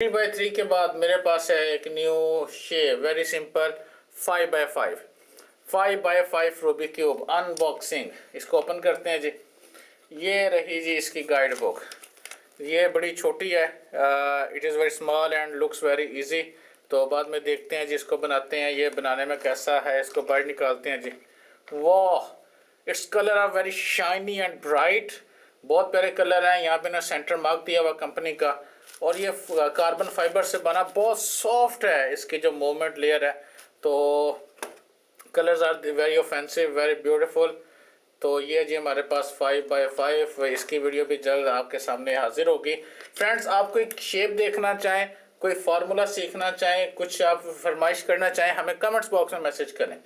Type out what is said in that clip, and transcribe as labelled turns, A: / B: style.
A: 3x3 के बाद मेरे पास है एक new shape, very simple 5x5 Rubik cube unboxing. इसको ओपन करते हैं जी। ये रही जी इसकी गाइड बुक। ये बड़ी छोटी है, it is very small and looks very easy. तो बाद में देखते हैं जी इसको बनाते हैं, ये बनाने में कैसा है। इसको बाहर निकालते हैं जी। वाह, it's colour are very shiny and bright. बहुत प्यारे कलर हैं। यहाँ पे ना सेंटर मार्क दिया हुआ कंपनी का, और ये कार्बन फाइबर से बना, बहुत सॉफ्ट है इसकी जो मूवमेंट लेयर है। तो colours are very offensive, very beautiful. तो ये जी हमारे पास 5x5, इसकी वीडियो भी जल्द आपके सामने हाजिर होगी। फ्रेंड्स, आप कोई शेप देखना चाहें, कोई फार्मूला सीखना चाहें, कुछ आप फरमाइश करना चाहें, हमें कमेंट्स बॉक्स में मैसेज करें।